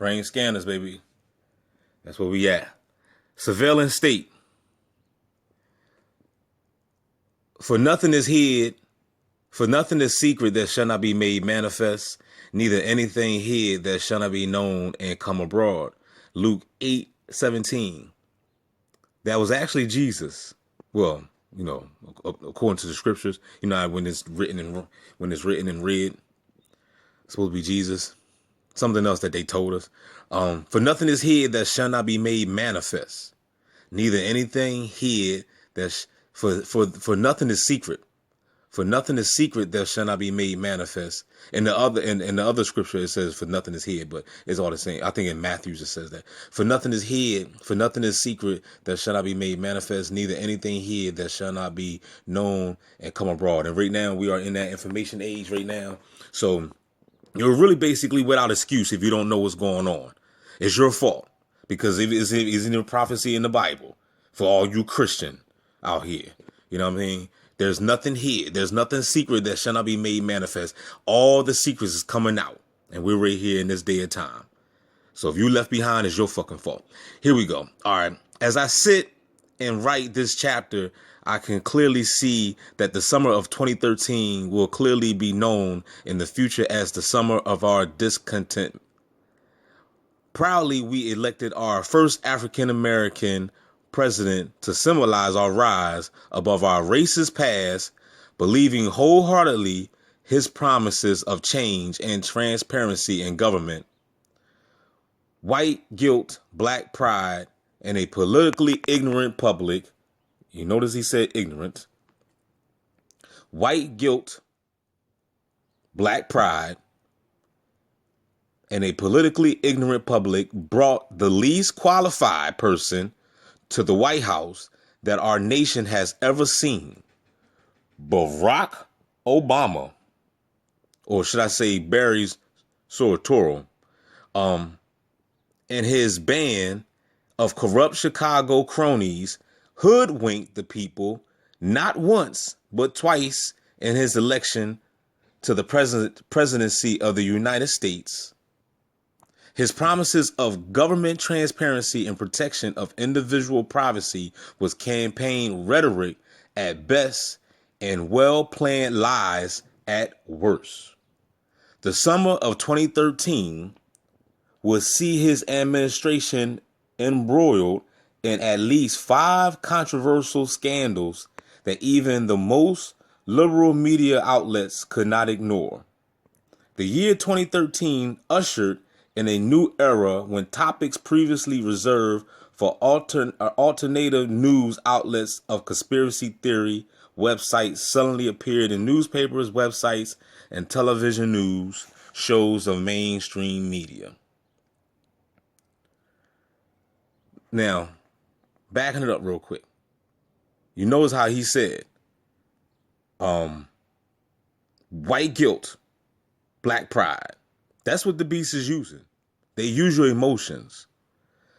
Brain scanners, baby. That's where we at. Surveillance state. For nothing is hid, for nothing is secret that shall not be made manifest, neither anything hid that shall not be known and come abroad. Luke 8:17. That was actually Jesus. Well, according to the scriptures, when it's written and read, it's supposed to be Jesus. Something else that they told us. For nothing is hid that shall not be made manifest, neither anything hid that for nothing is secret. For nothing is secret that shall not be made manifest. In the other scripture it says for nothing is hid, but it's all the same. I think in Matthew it says that. For nothing is hid, for nothing is secret that shall not be made manifest, neither anything hid that shall not be known and come abroad. And right now we are in that information age right now. So you're really basically without excuse if you don't know what's going on. It's your fault because it's in the prophecy in the Bible for all you Christian out here. You know what I mean? There's nothing hid. There's nothing secret that shall not be made manifest. All the secrets is coming out. And we're right here in this day of time. So if you left behind, it's your fucking fault. Here we go. All right. As I sit and write this chapter, I can clearly see that the summer of 2013 will clearly be known in the future as the summer of our discontent. Proudly, we elected our first African-American president to symbolize our rise above our racist past, believing wholeheartedly his promises of change and transparency in government. White guilt, black pride, and a politically ignorant public. You notice he said ignorant. White guilt, black pride, and a politically ignorant public brought the least qualified person to the White House that our nation has ever seen. Barack Obama, or should I say Barry's Soetoro, and his band of corrupt Chicago cronies hoodwinked the people not once, but twice in his election to the presidency of the United States. His promises of government transparency and protection of individual privacy was campaign rhetoric at best and well-planned lies at worst. The summer of 2013 will see his administration embroiled in at least 5 controversial scandals that even the most liberal media outlets could not ignore. The year 2013 ushered in a new era when topics previously reserved for alternative news outlets of conspiracy theory websites suddenly appeared in newspapers, websites, and television news shows of mainstream media. Now, backing it up real quick. You notice how he said, white guilt, black pride. That's what the beast is using. They use your emotions.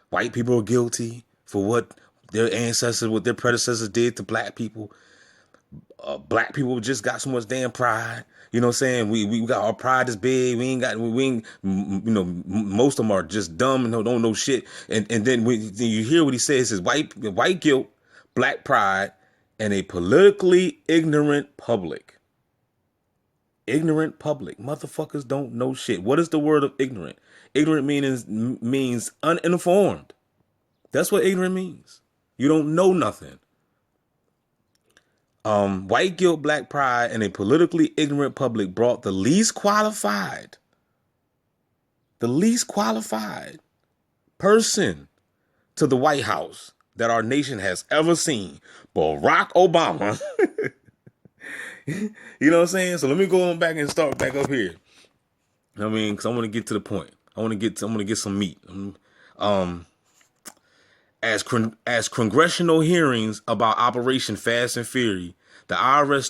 White people are guilty for what their ancestors, what their predecessors did to black people. Black people just got so much damn pride. You know what I'm saying? We got our pride is big. Most of them are just dumb and don't know shit. And then you hear what he says, he says white guilt, black pride, and a politically ignorant public. Ignorant public. Motherfuckers don't know shit. What is the word of ignorant? Ignorant means uninformed. That's what ignorant means. You don't know nothing. White guilt, black pride, and a politically ignorant public brought the least qualified person to the White House that our nation has ever seen. Barack Obama. You know what I'm saying? So let me go on back and start back up here. I mean, because I want to get to the point. I want to get some meat. As congressional hearings about Operation Fast and Fury, the IRS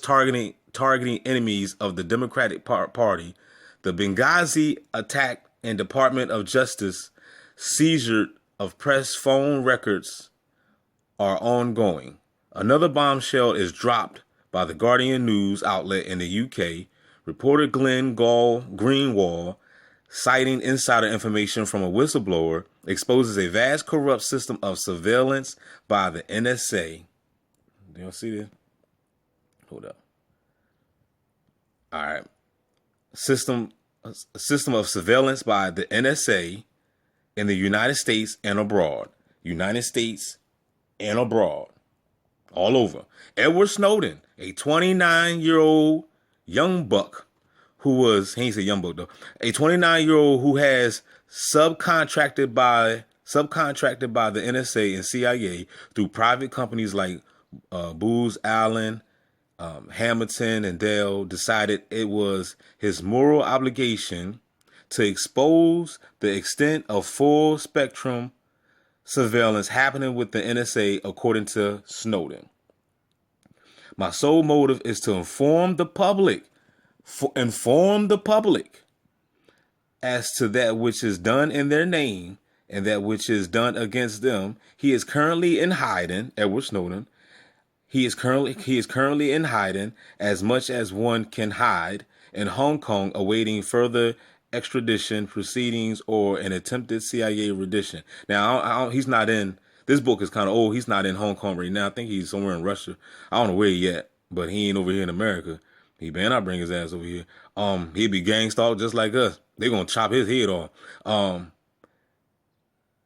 targeting enemies of the Democratic Party, the Benghazi attack, and Department of Justice seizure of press phone records are ongoing. Another bombshell is dropped by the Guardian news outlet in the UK. Reporter Glenn Greenwald citing insider information from a whistleblower, exposes a vast corrupt system of surveillance by the NSA. Do y'all see this? Hold up. All right. A system of surveillance by the NSA in the United States and abroad. United States and abroad. All over. Edward Snowden, a 29-year-old young buck who was, he ain't say young buck though, a 29-year-old who has subcontracted by the NSA and CIA through private companies like Booz Allen, Hamilton, and Dell, decided it was his moral obligation to expose the extent of full spectrum surveillance happening with the NSA, according to Snowden. My sole motive is to inform the public as to that which is done in their name and that which is done against them. He is currently in hiding, Edward Snowden. He is currently in hiding, as much as one can hide, in Hong Kong, awaiting further extradition proceedings or an attempted CIA rendition. Now, he's not in. This book is kind of old. He's not in Hong Kong right now. I think he's somewhere in Russia. I don't know where he at, but he ain't over here in America. He better not bring his ass over here. He'd be gang stalked just like us. They're gonna chop his head off.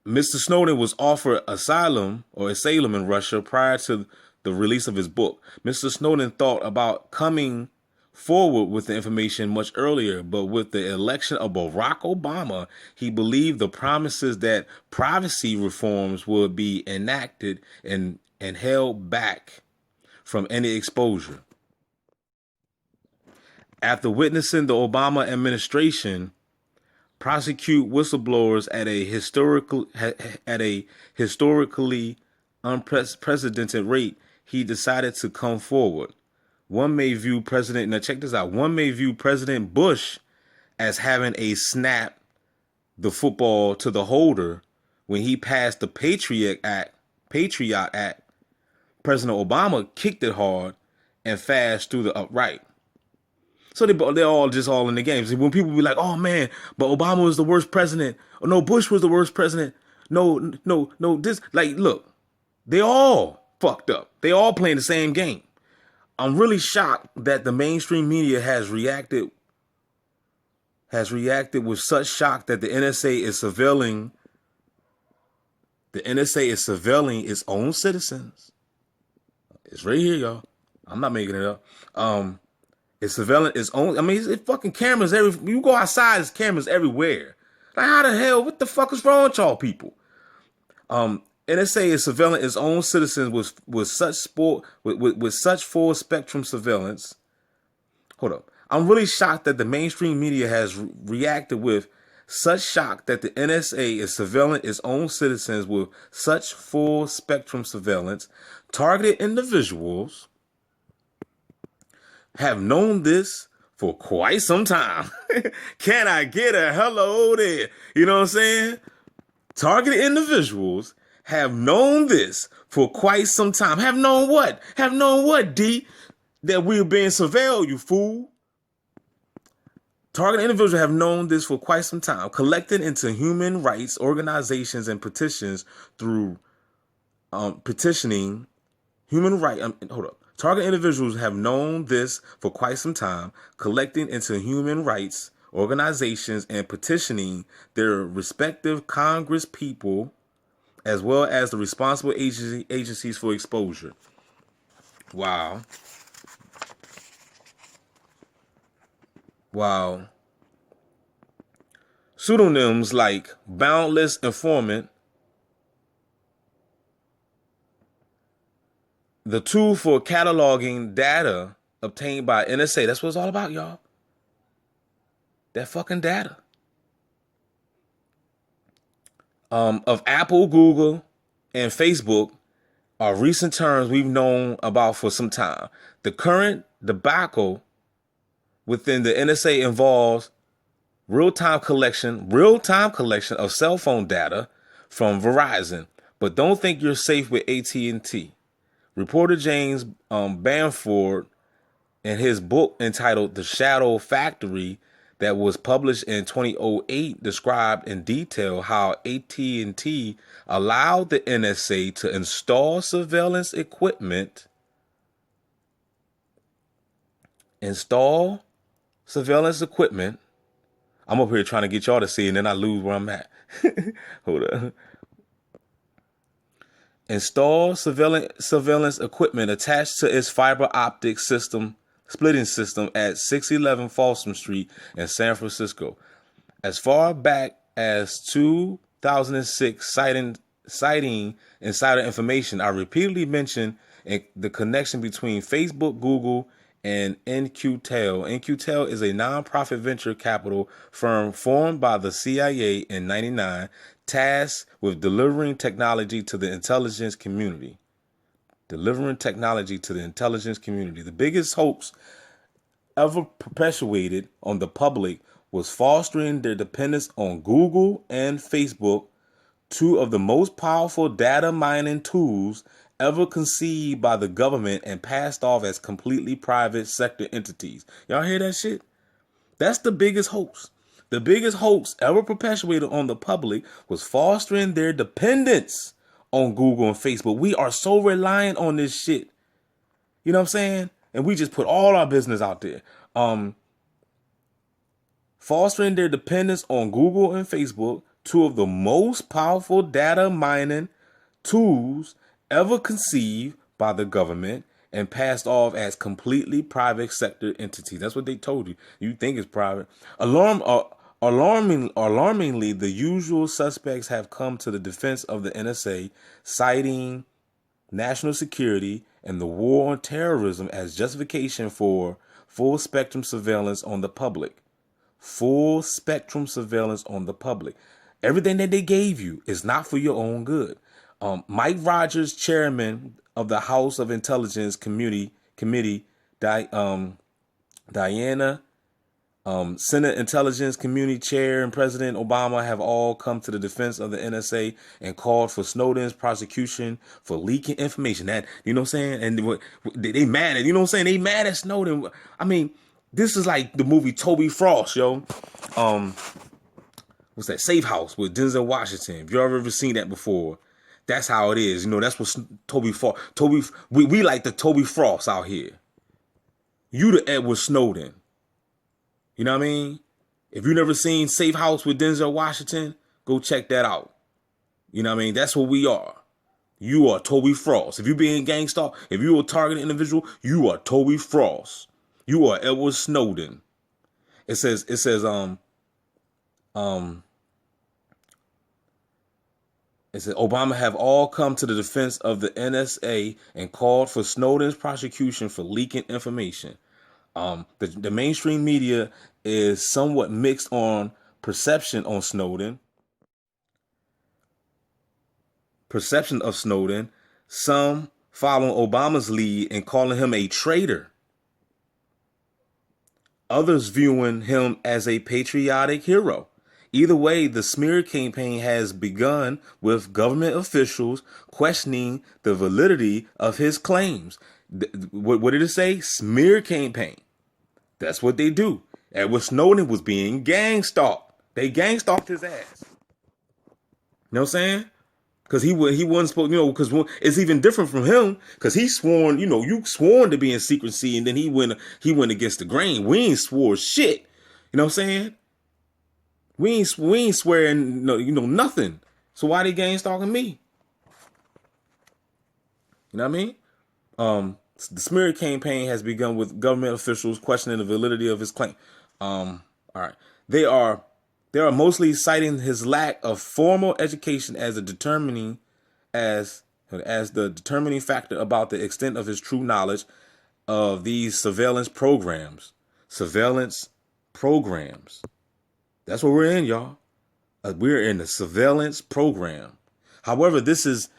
Mr. Snowden was offered asylum in Russia prior to the release of his book. Mr. Snowden thought about coming forward with the information much earlier, but with the election of Barack Obama, he believed the promises that privacy reforms would be enacted and held back from any exposure. After witnessing the Obama administration prosecute whistleblowers at a historically unprecedented rate, he decided to come forward. One may view President Bush as having a snap the football to the holder when he passed the Patriot Act. President Obama kicked it hard and fast through the upright. So they're all in the games. When people be like, "Oh man, but Obama was the worst president," or "No, Bush was the worst president," no, this, like, look, they all fucked up. They all playing the same game. I'm really shocked that the mainstream media has reacted with such shock that the NSA is surveilling its own citizens. It's right here, y'all. I'm not making it up. It's surveilling its own. I mean, it's fucking cameras you go outside, there's cameras everywhere. Like, how the hell? What the fuck is wrong with y'all people? NSA is surveilling its own citizens with such full spectrum surveillance. Hold up. I'm really shocked that the mainstream media has reacted with such shock that the NSA is surveilling its own citizens with such full spectrum surveillance. Targeted individuals have known this for quite some time. Can I get a hello there? You know what I'm saying? Targeted individuals have known this for quite some time. Have known what? Have known what, D? That we're being surveilled, you fool. Targeted individuals have known this for quite some time, collected into human rights organizations and petitions through petitioning human rights. Hold up. Target individuals have known this for quite some time, collecting into human rights organizations and petitioning their respective Congress people, as well as the responsible agencies for exposure. Wow. Pseudonyms like Boundless Informant, the tool for cataloging data obtained by NSA. That's what it's all about, y'all. That fucking data. Of Apple, Google, and Facebook are recent terms we've known about for some time. The current debacle within the NSA involves real-time collection of cell phone data from Verizon. But don't think you're safe with AT&T. Reporter James Bamford, in his book entitled The Shadow Factory, that was published in 2008 described in detail how AT&T allowed the NSA to install surveillance equipment, I'm up here trying to get y'all to see, and then I lose where I'm at. Hold up. Install surveillance equipment attached to its fiber optic splitting system at 611 Folsom Street in San Francisco. As far back as 2006, citing insider information, I repeatedly mentioned the connection between Facebook, Google, and NQTel. NQTel is a nonprofit venture capital firm formed by the CIA in '99, tasked with delivering technology to the intelligence community. The biggest hoax ever perpetuated on the public was fostering their dependence on Google and Facebook, two of the most powerful data mining tools ever conceived by the government and passed off as completely private sector entities. Y'all hear that shit? That's the biggest hoax. The biggest hoax ever perpetuated on the public was fostering their dependence on Google and Facebook. We are so reliant on this shit. You know what I'm saying? And we just put all our business out there. Fostering their dependence on Google and Facebook, two of the most powerful data mining tools ever conceived by the government and passed off as completely private sector entities. That's what they told you. You think it's private. Alarmingly, the usual suspects have come to the defense of the NSA, citing national security and the war on terrorism as justification for full spectrum surveillance on the public. Full spectrum surveillance on the public. Everything that they gave you is not for your own good. Mike Rogers, chairman of the House of Intelligence Committee, Diana, Senate Intelligence Community Chair, and President Obama have all come to the defense of the NSA and called for Snowden's prosecution for leaking information. That, you know what I'm saying? And they mad at, you know what I'm saying? They mad at Snowden. I mean, this is like the movie Toby Frost, yo. What's that? Safe House with Denzel Washington. If y'all ever seen that before, that's how it is. You know, that's what Toby Frost. We like the Toby Frost out here. You the Edward Snowden. You know what I mean? If you never seen Safe House with Denzel Washington, go check that out. You know what I mean? That's what we are. You are Toby Frost. If you being gangsta, if you a targeted individual, you are Toby Frost. You are Edward Snowden. It says Obama have all come to the defense of the NSA and called for Snowden's prosecution for leaking information. The mainstream media is somewhat mixed on perception of Snowden. Some following Obama's lead and calling him a traitor. Others viewing him as a patriotic hero. Either way, the smear campaign has begun with government officials questioning the validity of his claims. What did it say? Smear campaign. That's what they do. Edward Snowden was being gang stalked. They gang stalked his ass. You know what I'm saying? Because he wasn't supposed, you know, because it's even different from him. Because he sworn, you know, you sworn to be in secrecy, and then he went against the grain. We ain't swore shit. You know what I'm saying? We ain't swearing, no, you know, nothing. So why they gang stalking me? You know what I mean? The smear campaign has begun with government officials questioning the validity of his claim. All right. They are mostly citing his lack of formal education as the determining factor about the extent of his true knowledge of these surveillance programs. That's what we're in, y'all. We're in the surveillance program. However, this is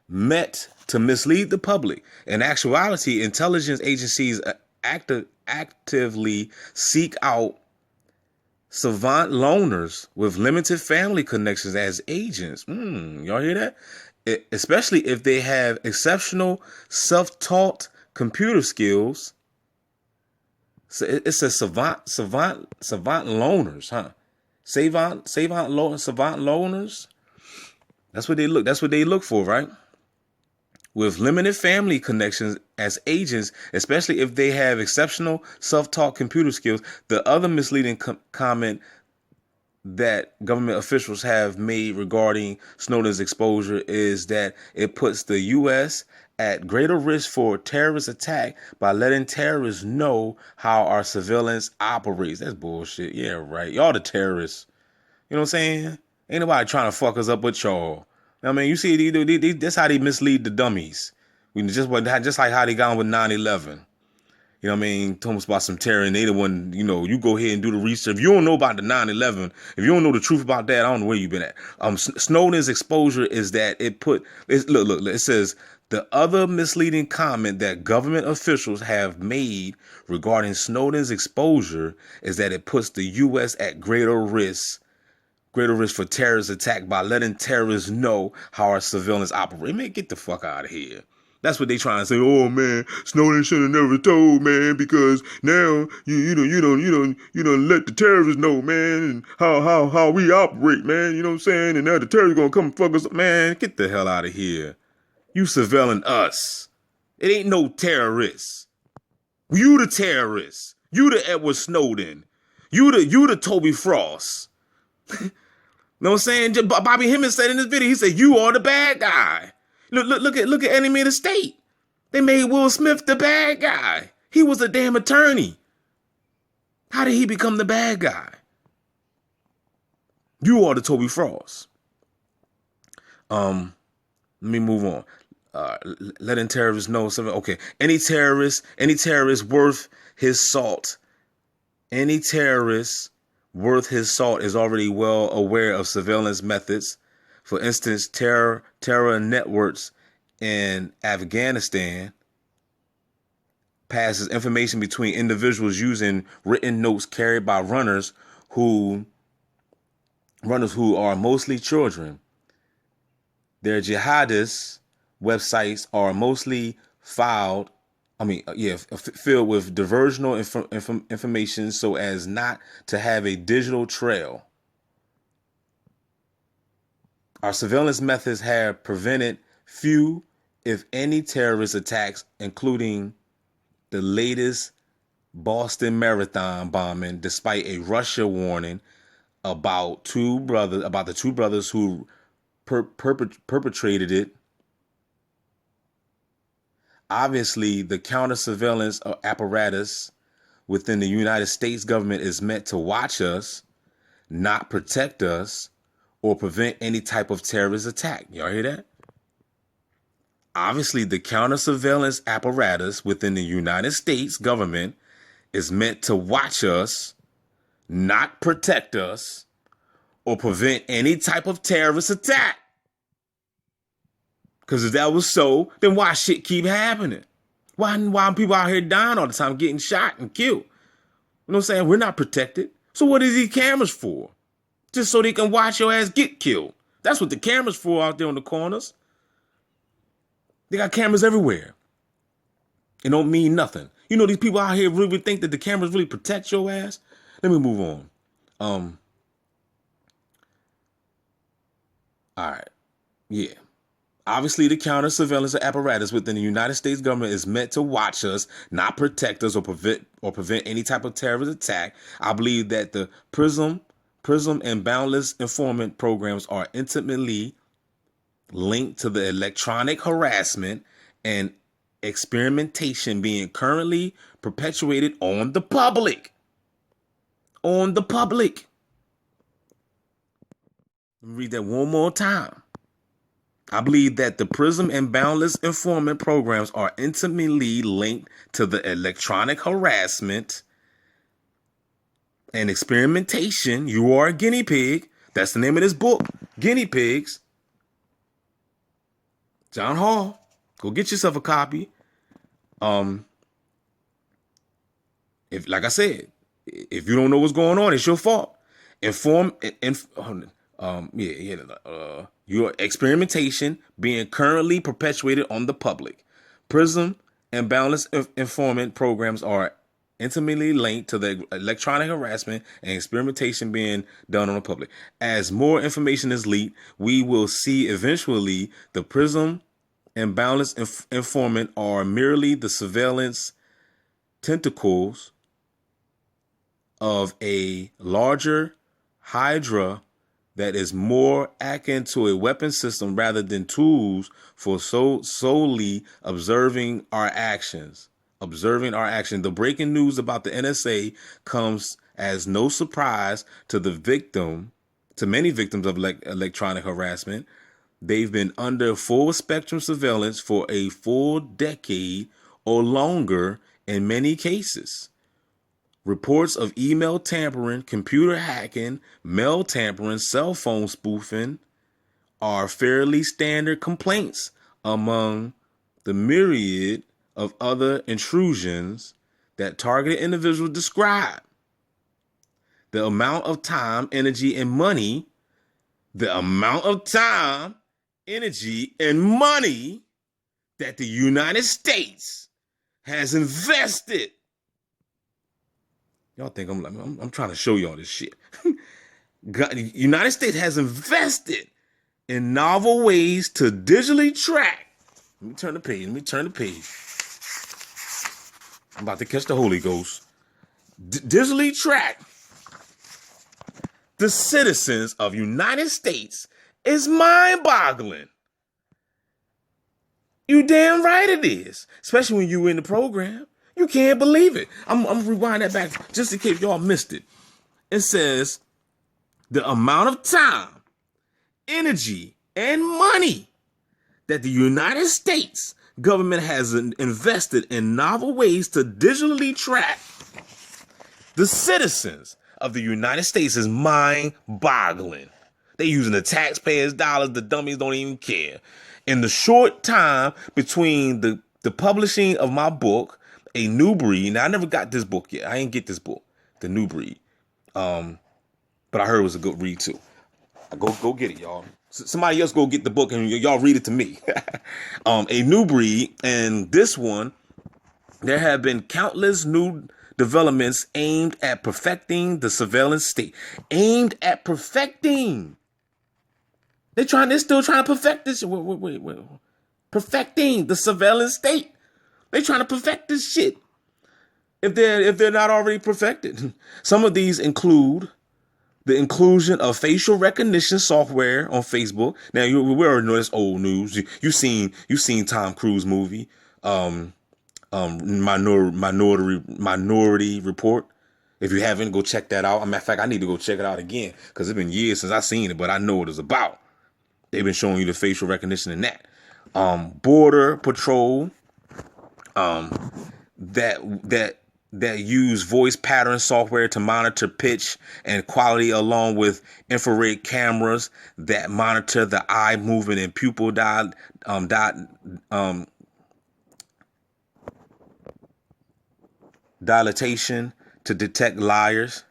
meant to mislead the public. In actuality, intelligence agencies actively seek out savant loners with limited family connections as agents. Y'all hear that? Especially if they have exceptional self-taught computer skills So it says savant loners, huh? Savant loners. That's what they look. That's what they look for, right? With limited family connections as agents, especially if they have exceptional self-taught computer skills. The other misleading comment that government officials have made regarding Snowden's exposure is that it puts the U.S. at greater risk for terrorist attack by letting terrorists know how our surveillance operates. That's bullshit. Yeah, right. Y'all the terrorists. You know what I'm saying? Ain't nobody trying to fuck us up with y'all. I mean, you see, that's how they mislead the dummies. Just like how they got on with 9/11. You know what I mean? Told us about some terror, and they the one, you go ahead and do the research. If you don't know about the 9/11, if you don't know the truth about that, I don't know where you've been at. Snowden's exposure is that look, it says the other misleading comment that government officials have made regarding Snowden's exposure is that it puts the U.S. at greater risk for terrorist attack by letting terrorists know how our surveillance operates. Man, get the fuck out of here. That's what they trying to say. Oh man, Snowden should have never told, man, because now you don't let the terrorists know, man, and how we operate, man. You know what I'm saying? And now the terrorists gonna come fuck us up, man. Get the hell out of here. You surveilling us. It ain't no terrorists. You the terrorists. You the Edward Snowden. You the Toby Frost. Know what I'm saying? Bobby Hemmings said in this video, he said, you are the bad guy. Look at Enemy of the State. They made Will Smith the bad guy. He was a damn attorney. How did he become the bad guy? You are the Toby Frost. Let me move on. Letting terrorists know something. Okay. Any terrorist worth his salt. Any terrorist worth his salt is already well aware of surveillance methods. For instance, terror networks in Afghanistan passes information between individuals using written notes carried by runners who are mostly children. Their jihadist websites are mostly filled with diversional information so as not to have a digital trail. Our surveillance methods have prevented few, if any, terrorist attacks, including the latest Boston Marathon bombing, despite a Russia warning about the two brothers who perpetrated it. Obviously, the counter-surveillance apparatus within the United States government is meant to watch us, not protect us, or prevent any type of terrorist attack. Y'all hear that? Obviously, the counter-surveillance apparatus within the United States government is meant to watch us, not protect us, or prevent any type of terrorist attack. Because if that was so, then why shit keep happening? Why people out here dying all the time, getting shot and killed? You know what I'm saying? We're not protected. So what is these cameras for? Just so they can watch your ass get killed. That's what the cameras for out there on the corners. They got cameras everywhere. It don't mean nothing. You know, these people out here really think that the cameras really protect your ass. Let me move on. All right. Yeah. Obviously, the counter surveillance apparatus within the United States government is meant to watch us, not protect us or prevent any type of terrorist attack. I believe that the PRISM and Boundless Informant programs are intimately linked to the electronic harassment and experimentation being currently perpetuated on the public. On the public. Let me read that one more time. I believe that the PRISM and Boundless Informant programs are intimately linked to the electronic harassment and experimentation. You are a guinea pig. That's the name of this book, Guinea Pigs. John Hall, go get yourself a copy. If, like I said, if you don't know what's going on, it's your fault. Your experimentation being currently perpetuated on the public. PRISM and Boundless Informant programs are intimately linked to the electronic harassment and experimentation being done on the public. As more information is leaked, we will see eventually the prism and boundless informant are merely the surveillance tentacles of a larger hydra that is more akin to a weapon system rather than tools for solely observing our actions. Observing our action. The breaking news about the NSA comes as no surprise to many victims of electronic harassment. They've been under full spectrum surveillance for a full decade or longer in many cases. Reports of email tampering, computer hacking, mail tampering, cell phone spoofing are fairly standard complaints among the myriad of other intrusions that targeted individuals describe. The amount of time, energy, and money that the United States has invested. Y'all think I'm trying to show y'all this shit. The United States has invested in novel ways to digitally track. Let me turn the page. I'm about to catch the Holy Ghost. Digitally track the citizens of United States is mind-boggling. You damn right it is. Especially when you in the program. You can't believe it. I'm rewind that back just in case y'all missed it. It says the amount of time, energy, and money that the United States government has invested in novel ways to digitally track the citizens of the United States is mind-boggling. They using the taxpayers' dollars. The dummies don't even care. In the short time between the publishing of my book, A New Breed. Now, I never got this book yet. I ain't get this book, The New Breed. But I heard it was a good read too. Go get it, y'all. Somebody else go get the book and y'all read it to me. A New Breed. And this one, there have been countless new developments aimed at perfecting the surveillance state. Aimed at perfecting. They're still trying to perfect this. Wait. Perfecting the surveillance state. They're trying to perfect this shit. If they're not already perfected. Some of these include the inclusion of facial recognition software on Facebook. Now we already know that's old news. You seen Tom Cruise movie, Minority Report. If you haven't, go check that out. As a matter of fact, I need to go check it out again because it's been years since I seen it, but I know what it's about. They've been showing you the facial recognition in that. Border Patrol, that use voice pattern software to monitor pitch and quality, along with infrared cameras that monitor the eye movement and pupil dilatation to detect liars.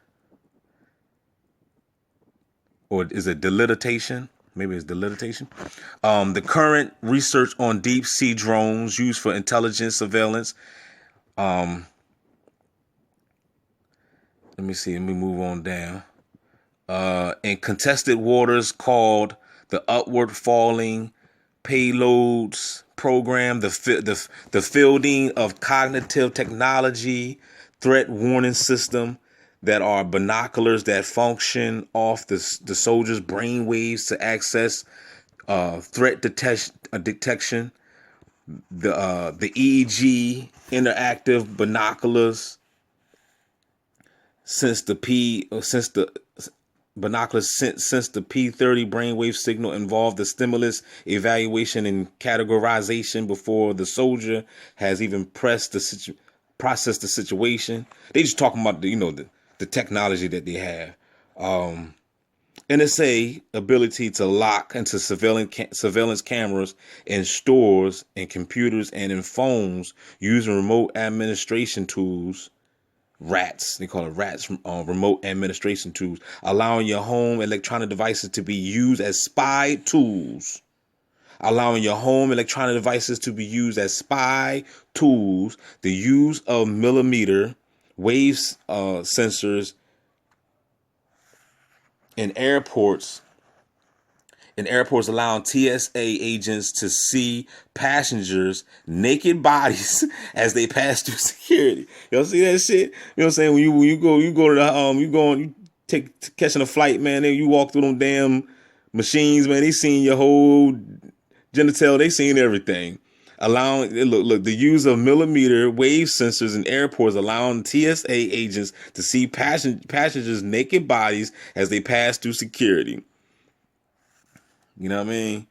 Or is it dilatation? Maybe it's dilatation. The current research on deep sea drones used for intelligence surveillance. Let me see. Let me move on down. In contested waters called the Upward Falling Payloads Program, the fielding of cognitive technology threat warning system that are binoculars that function off the soldiers' brain waves to access threat detection. The EEG interactive binoculars since the P30 brainwave signal involved the stimulus evaluation and categorization before the soldier has even processed the situation. They just talking about the technology that they have. NSA ability to lock into surveillance cameras in stores and computers and in phones using remote administration tools. RATs, they call it RATs, remote administration tools, allowing your home electronic devices to be used as spy tools. The use of millimeter waves sensors in airports. In airports, allowing TSA agents to see passengers' naked bodies as they pass through security. Y'all see that shit? You know what I'm saying? When you go to the you catching a flight, man. Then you walk through them damn machines, man. They seen your whole genital. They seen everything. Allowing look the use of millimeter wave sensors in airports, allowing TSA agents to see passengers' naked bodies as they pass through security. You know what I mean?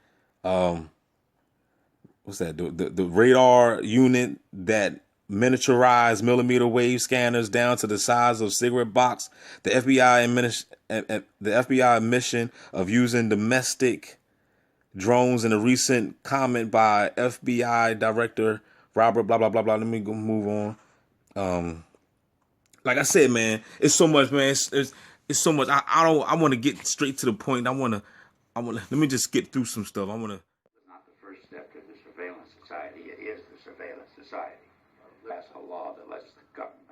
What's that? The radar unit that miniaturized millimeter wave scanners down to the size of cigarette box. The FBI mission of using domestic drones in a recent comment by FBI Director Robert blah blah blah blah. Let me go move on. Like I said, man, it's so much, man. It's so much. I want to get straight to the point. I want to. Let me just get through some stuff. I want to. It's not the first step to the surveillance society. It is the surveillance society. That's a law that lets the government